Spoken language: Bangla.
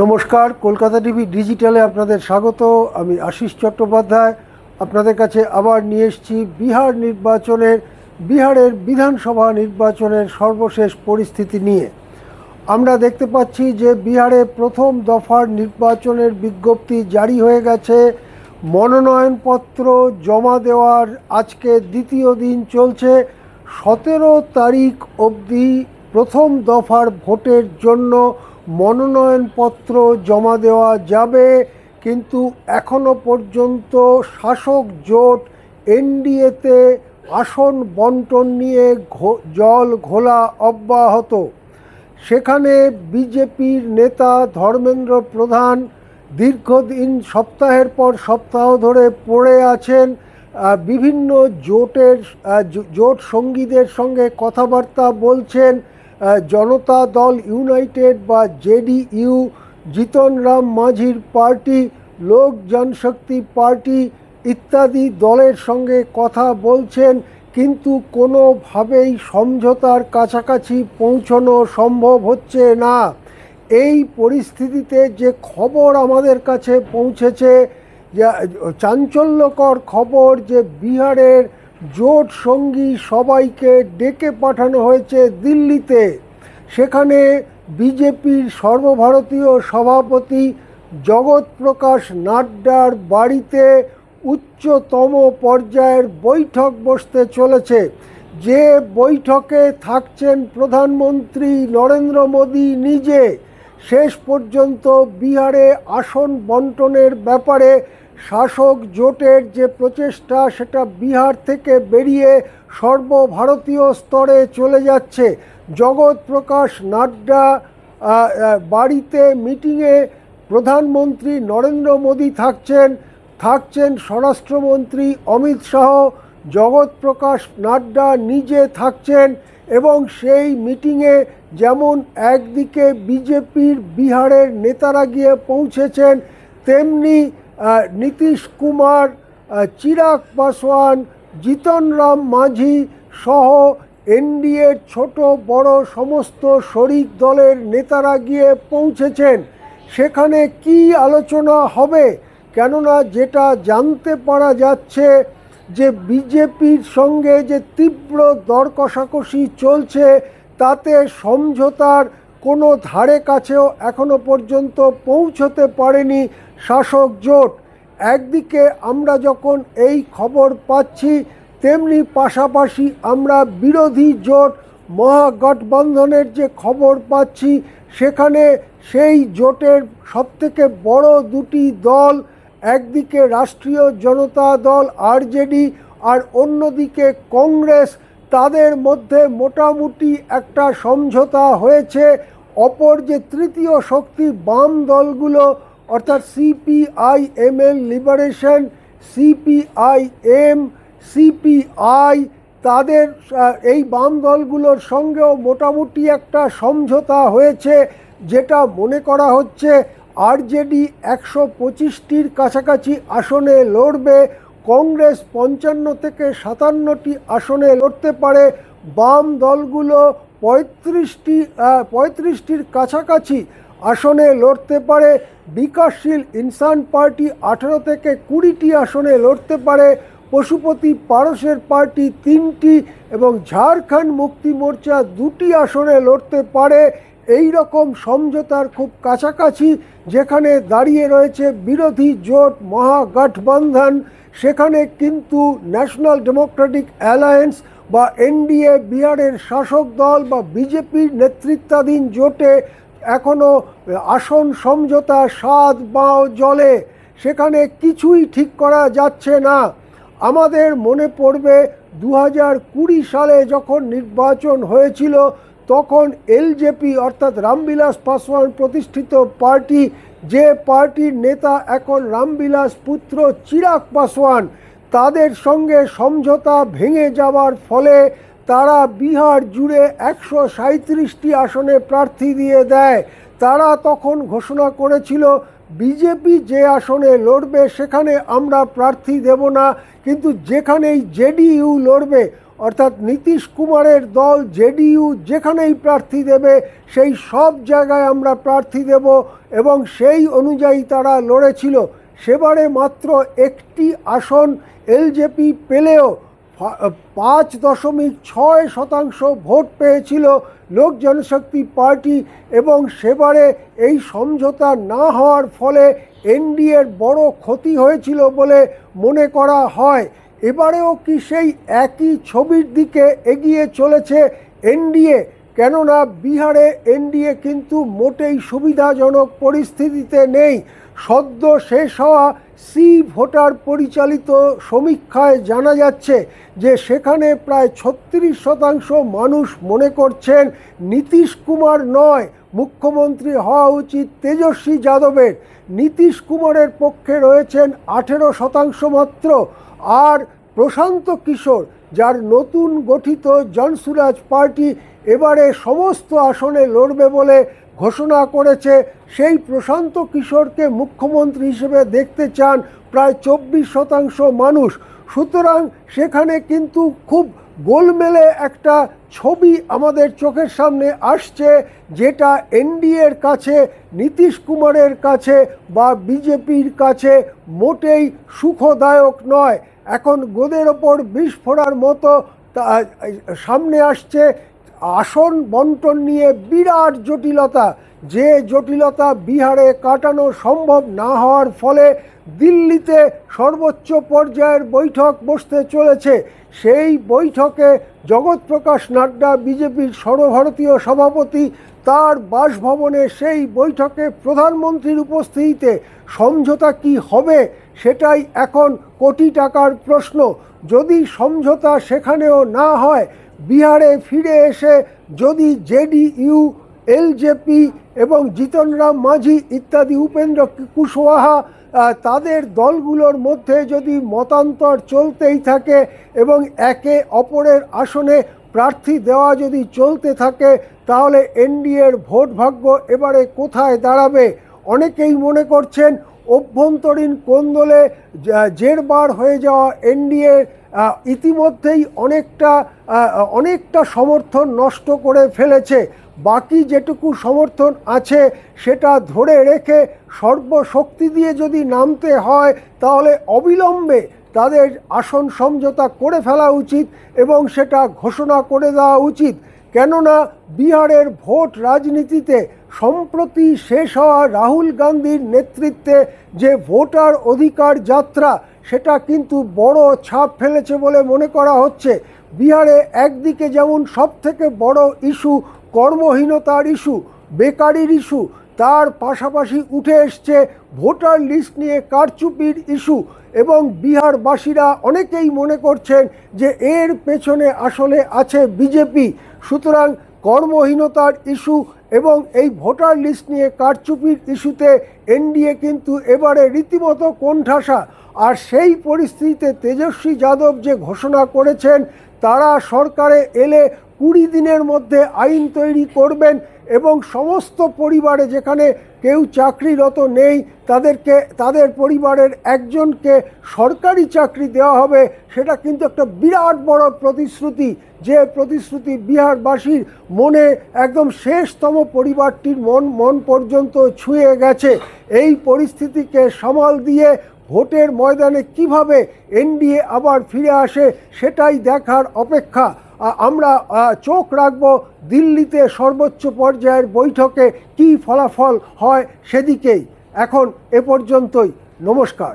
নমস্কার, কলকাতা টিভি ডিজিটালে আপনাদের স্বাগত। আমি আশিস চট্টোপাধ্যায় আপনাদের কাছে আবার নিয়ে এসেছি বিহারের বিধানসভা নির্বাচনের সর্বশেষ পরিস্থিতি নিয়ে। আমরা দেখতে পাচ্ছি যে বিহারে প্রথম দফার নির্বাচনের বিজ্ঞপ্তি জারি হয়ে গেছে। মনোনয়নপত্র জমা দেওয়ার আজকে দ্বিতীয় দিন চলছে। 17 তারিখ অবধি প্রথম দফার ভোটের জন্য মনোনয়নপত্র জমা দেওয়া যাবে, কিন্তু এখনো পর্যন্ত শাসক জোট এনডিএতে আসন বন্টন নিয়ে জল ঘোলা অব্যাহত। সেখানে বিজেপির নেতা ধর্মেন্দ্র প্রধান দীর্ঘদিন সপ্তাহের পর সপ্তাহ ধরে পড়ে আছেন। বিভিন্ন জোট সঙ্গীদের সঙ্গে কথাবার্তা বলছেন। জনতা দল ইউনাইটেড বা জেডিইউ, জিতন রাম মাঝির পার্টি, লোক জনশক্তি পার্টি ইত্যাদি দলের সঙ্গে কথা বলছেন, কিন্তু কোনোভাবেই সমঝোতার কাছাকাছি পৌঁছানো সম্ভব হচ্ছে না। এই পরিস্থিতিতে যে খবর আমাদের কাছে পৌঁছেছে, চাঞ্চল্যকর খবর, যে বিহারের জোট সঙ্গী সবাইকে ডেকে পাঠানো হয়েছে দিল্লিতে। সেখানে বিজেপির সর্বভারতীয় সভাপতি জগৎ প্রকাশ নাড্ডার বাড়িতে উচ্চতম পর্যায়ের বৈঠক বসতে চলেছে, যে বৈঠকে থাকছেন প্রধানমন্ত্রী নরেন্দ্র মোদী নিজে। শেষ পর্যন্ত বিহারে আসন বন্টনের ব্যাপারে শাসক জোটের যে প্রচেষ্টা, সেটা বিহার থেকে বেরিয়ে সর্বভারতীয় স্তরে চলে যাচ্ছে। জগৎ প্রকাশ নাড্ডা বাড়িতে মিটিংয়ে প্রধানমন্ত্রী নরেন্দ্র মোদী থাকছেন স্বরাষ্ট্রমন্ত্রী অমিত শাহ, জগৎ প্রকাশ নাড্ডা নিজে থাকছেন। এবং সেই মিটিংয়ে যেমন একদিকে বিজেপির বিহারের নেতারা গিয়ে পৌঁছেছেন, তেমনি নীতিশ কুমার, চিরাগ পাসওয়ান, জিতন রাম মাঝি সহ এনডিএর ছোট বড় সমস্ত শরিক দলের নেতারা গিয়ে পৌঁছেছেন। সেখানে কি আলোচনা হবে? কেননা যেটা জানতে পারা যাচ্ছে, যে বিজেপির সঙ্গে যে তীব্র দর কষাকষি চলছে, তাতে সমঝোতার কোনো ধারে কাছেও এখনো পর্যন্ত পৌঁছতে পারেনি শাসক জোট। একদিকে আমরা যখন এই খবর পাচ্ছি, তেমনি পাশাপাশি আমরা বিরোধী জোট মহাগঠবন্ধনের যে খবর পাচ্ছি, সেখানে সেই জোটের সবথেকে বড় দুটি দল, একদিকে রাষ্ট্রীয় জনতা দল আরজেডি আর অন্যদিকে কংগ্রেস, তাদের মধ্যে মোটামুটি একটা সমঝোতা হয়েছে। অপর যে তৃতীয় শক্তি বাম দলগুলো, অর্থাৎ সিপিআইএমএল লিবারেশন, সিপিআইএম, সিপিআই, তাদের এই বাম দলগুলোর সঙ্গেও মোটামুটি একটা সমঝোতা হয়েছে, যেটা মনে করা হচ্ছে আরজেডি 125টির কাছাকাছি আসনে লড়বে, কংগ্রেস 55 থেকে 57টি আসনে লড়তে পারে, বাম দলগুলো 35টির কাছাকাছি আসনে লড়তে পারে, বিকাশশীল ইনসান পার্টি 18 থেকে 20টি আসনে লড়তে পারে, পশুপতি পারসের পার্টি 3টি এবং ঝাড়খণ্ড মুক্তি মোর্চা 2টি আসনে লড়তে পারে। এই রকম সমঝোতার খুব কাছাকাছি যেখানে দাঁড়িয়ে রয়েছে বিরোধী জোট মহাগঠবন্ধন। সেখানে কিন্তু ন্যাশনাল ডেমোক্রেটিক অ্যালায়েন্স বা এনডিএ, বিহারের শাসক দল বা বিজেপির নেতৃত্বাধীন জোটে এখনও আসন সমঝোতা স্বাদ বাও জলে। সেখানে কিছুই ঠিক করা যাচ্ছে না। আমাদের মনে পড়বে 2020 সালে যখন নির্বাচন হয়েছিল, তখন এলজেপি অর্থাৎ রামবিলাস পাসওয়ান প্রতিষ্ঠিত পার্টি, যে পার্টির নেতা এখন রামবিলাস পুত্র চিরাগ পাসওয়ান, তাদের সঙ্গে সমঝোতা ভেঙে যাওয়ার ফলে তারা বিহার জুড়ে 137টি আসনে প্রার্থী দিয়ে দেয়। তারা তখন ঘোষণা করেছিল, বিজেপি যে আসনে লড়বে সেখানে আমরা প্রার্থী দেব না, কিন্তু যেখানেই জেডিইউ লড়বে অর্থাৎ নীতিশ কুমারের দল জেডিইউ যেখানেই প্রার্থী দেবে সেই সব জায়গায় আমরা প্রার্থী দেব এবং সেই অনুযায়ী তারা লড়েছিল। সেবারে মাত্র একটি আসন এলজেপি পেলেও 5.6% ভোট পেয়েছিল লোক জনশক্তি পার্টি এবং সেবারে এই সমঝোতা না হওয়ার ফলে এনডিএর বড় ক্ষতি হয়েছিল বলে মনে করা হয়। এবারেও কি সেই একই ছবির দিকে এগিয়ে চলেছে এনডিএ? কেননা বিহারে এনডিএ কিন্তু মোটেই সুবিধাজনক পরিস্থিতিতে নেই। সদ্য শেষ হওয়া সি ভোটার পরিচালিত সমীক্ষায় জানা যাচ্ছে যে সেখানে প্রায় 36% মানুষ মনে করছেন নীতিশ কুমার নয়, মুখ্যমন্ত্রী হওয়া উচিত তেজস্বী যাদবের। নীতিশ কুমারের পক্ষে রয়েছেন 18% মাত্র। আর প্রশান্ত কিশোর, যার নতুন গঠিত জনসুরাজ পার্টি এবারে সমস্ত আসনে লড়বে বলে ঘোষণা করেছে, সেই প্রশান্ত কিশোরকে মুখ্যমন্ত্রী হিসেবে দেখতে চান প্রায় 24% মানুষ। সুতরাং সেখানে কিন্তু খুব গোলমেলে একটা ছবি আমাদের চোখের সামনে আসছে, যেটা এনডিএর কাছে, নীতিশ কুমারের কাছে বা বিজেপির কাছে মোটেই সুখদায়ক নয়। এখন গোদের ওপর বিষ ফোড়ার মতো সামনে আসছে আসন বন্টন নিয়ে বিরাট জটিলতা। যে জটিলতা বিহারে কাটানো সম্ভব না হওয়ার ফলে দিল্লিতে সর্বোচ্চ পর্যায়ের বৈঠক বসতে চলেছে। সেই বৈঠকে জগৎ প্রকাশ নাড্ডা, বিজেপির সর্বভারতীয় সভাপতি, তার বাসভবনে সেই বৈঠকে প্রধানমন্ত্রীর উপস্থিতিতে সমঝোতা কি হবে সেটাই এখন কোটি টাকার প্রশ্ন। যদি সমঝোতা সেখানেও না হয়, বিহারে ফিরে এসে যদি জেডিইউ, এলজেপি এবং জিতন রাম মাঝি ইত্যাদি, উপেন্দ্র কুশওয়াহা, তাদের দলগুলোর মধ্যে যদি মতান্তর চলতেই থাকে এবং একে অপরের আসনে প্রার্থী দেওয়া যদি চলতে থাকে, তাহলে এনডিএর ভোট ভাগ্য এবারে কোথায় দাঁড়াবে? অনেকেই মনে করছেন অভ্যন্তরীণ কোন্দলে জেরবার হয়ে যাওয়া এনডিএ ইতিমধ্যেই অনেকটা সমর্থন নষ্ট করে ফেলেছে। বাকি যেটুকু সমর্থন আছে সেটা ধরে রেখে সর্বশক্তি দিয়ে যদি নামতে হয়, তাহলে অবিলম্বে তাদের আসন সমঝোতা করে ফেলা উচিত এবং সেটা ঘোষণা করে দেওয়া উচিত। কেননা বিহারের ভোট রাজনীতিতে সম্প্রতি শেষ হওয়া রাহুল গান্ধীর নেতৃত্বে যে ভোটার অধিকার যাত্রা, সেটা কিন্তু বড় ছাপ ফেলেছে বলে মনে করা হচ্ছে। বিহারে একদিকে যেমন সবথেকে বড় ইস্যু কর্মহীনতার ইস্যু, বেকারির ইস্যু, তার পাশাপাশি উঠে এসছে ভোটার লিস্ট নিয়ে কারচুপির ইস্যু এবং বিহারবাসীরা অনেকেই মনে করছেন যে এর পেছনে আসলে আছে বিজেপি। সুতরাং কর্মহীনতার ইস্যু এবং এই ভোটার লিস্ট নিয়ে কারচুপির ইস্যুতে এনডিএ কিন্তু এবারে রীতিমতো কোণঠাসা। আর সেই পরিস্থিতিতে তেজস্বী যাদব যে ঘোষণা করেছেন তারা সরকারে এলে 20 দিনের মধ্যে আইন তৈরি করবেন এবং সমস্ত পরিবারে যেখানে কেউ চাকরিরত নেই তাদের পরিবারের একজনকে সরকারি চাকরি দেওয়া হবে। সেটা কিন্তু একটা বিরাট বড় প্রতিশ্রুতি, যে প্রতিশ্রুতি বিহারবাসীর মনে একদম শেষতম পরিবারটির মন পর্যন্ত ছুঁয়ে গেছে। এই পরিস্থিতিকে সামাল দিয়ে ভোটের ময়দানে কিভাবে এনডিএ আবার ফিরে আসে সেটাই দেখার অপেক্ষা। আমরা চোখ রাখব দিল্লিতে সর্বোচ্চ পর্যায়ের বৈঠকে কি ফলাফল হয় সেদিকেই। এখন এ পর্যন্তই, নমস্কার।